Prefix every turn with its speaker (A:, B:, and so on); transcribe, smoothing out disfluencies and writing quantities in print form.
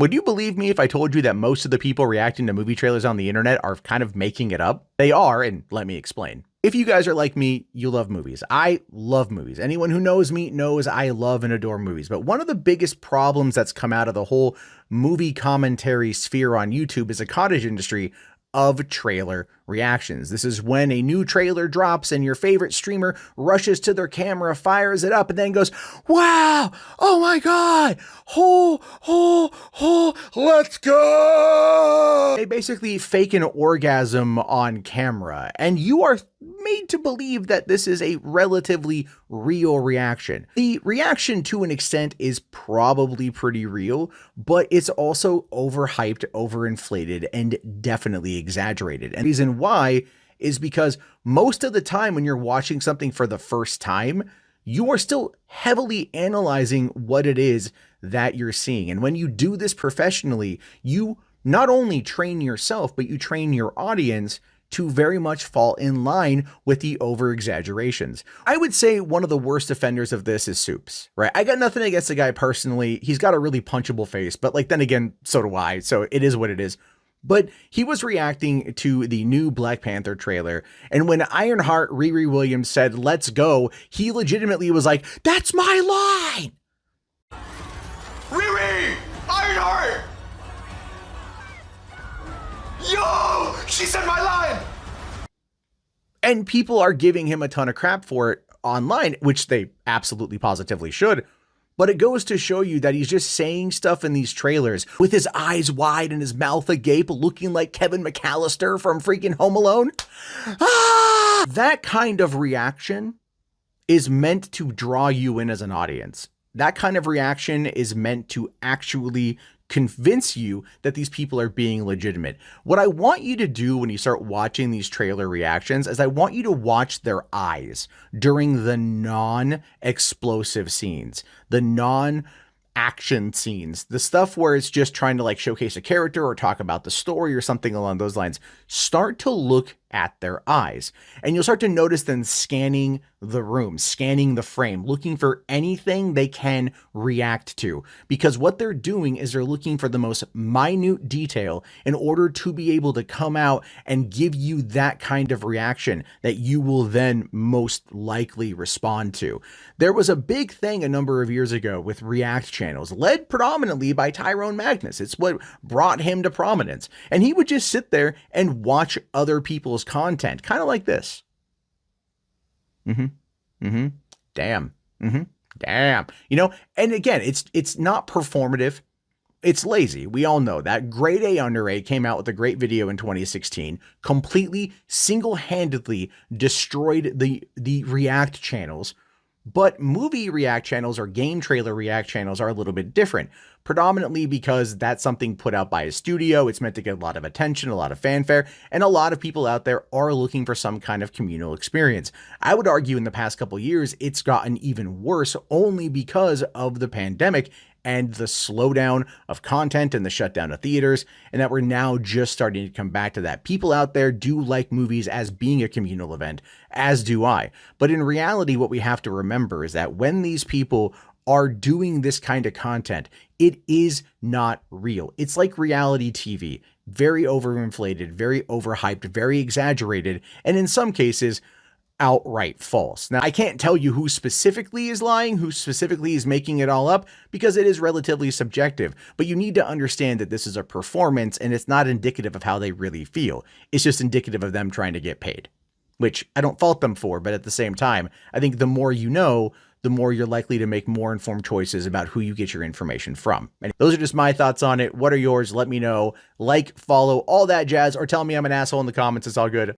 A: Would you believe me if I told you that most of the people reacting to movie trailers on the internet are kind of making it up? They are, and let me explain. If you guys are like me, you love movies. I love movies. Anyone who knows me knows I love and adore movies. But one of the biggest problems that's come out of the whole movie commentary sphere on YouTube is a cottage industry of trailer reactions. This is when a new trailer drops and your favorite streamer rushes to their camera, fires it up, and then goes, "Wow, oh my God, let's go." They basically fake an orgasm on camera, and you are made to believe that this is a relatively real reaction. The reaction to an extent is probably pretty real, but it's also overhyped, overinflated, and definitely exaggerated. And the reason why is because most of the time when you're watching something for the first time, you are still heavily analyzing what it is that you're seeing. And when you do this professionally, you not only train yourself, but you train your audience to very much fall in line with the over exaggerations. I would say one of the worst offenders of this is Soups, right? I got nothing against the guy personally. He's got a really punchable face, but like, then again, so do I. So it is what it is. But he was reacting to the new Black Panther trailer. And when Ironheart Riri Williams said, "Let's go," he legitimately was like, "That's my line."
B: Riri! Ironheart! Yo! She said my line!
A: And people are giving him a ton of crap for it online, which they absolutely positively should. But it goes to show you that he's just saying stuff in these trailers with his eyes wide and his mouth agape, looking like Kevin McAllister from freaking Home Alone. Ah! That kind of reaction is meant to draw you in as an audience. That kind of reaction is meant to actually convince you that these people are being legitimate. What I want you to do when you start watching these trailer reactions is I want you to watch their eyes during the non-explosive scenes, the non-action scenes, the stuff where it's just trying to like showcase a character or talk about the story or something along those lines. Start to look at their eyes, and you'll start to notice them scanning the room, scanning the frame, looking for anything they can react to, because what they're doing is they're looking for the most minute detail in order to be able to come out and give you that kind of reaction that you will then most likely respond to. There was a big thing a number of years ago with react channels, led predominantly by Tyrone Magnus. It's what brought him to prominence, and he would just sit there and watch other people's content, kind of like this. Damn. Damn. You know, and again, it's not performative. It's lazy. We all know that. Grade A Under A came out with a great video in 2016, completely single-handedly destroyed the react channels. But movie react channels or game trailer react channels are a little bit different, predominantly because that's something put out by a studio. It's meant to get a lot of attention, a lot of fanfare, and a lot of people out there are looking for some kind of communal experience. I would argue in the past couple years, it's gotten even worse only because of the pandemic and the slowdown of content and the shutdown of theaters, and that we're now just starting to come back to that. People out there do like movies as being a communal event, as do I. But in reality, what we have to remember is that when these people are doing this kind of content, it is not real. It's like reality TV, very overinflated, very overhyped, very exaggerated, and in some cases, outright false. Now, I can't tell you who specifically is lying, who specifically is making it all up, because it is relatively subjective, but you need to understand that this is a performance and it's not indicative of how they really feel. It's just indicative of them trying to get paid, which I don't fault them for, but at the same time, I think the more you know, the more you're likely to make more informed choices about who you get your information from. And those are just my thoughts on it. What are yours? Let me know. Like, follow, all that jazz, or tell me I'm an asshole in the comments. It's all good.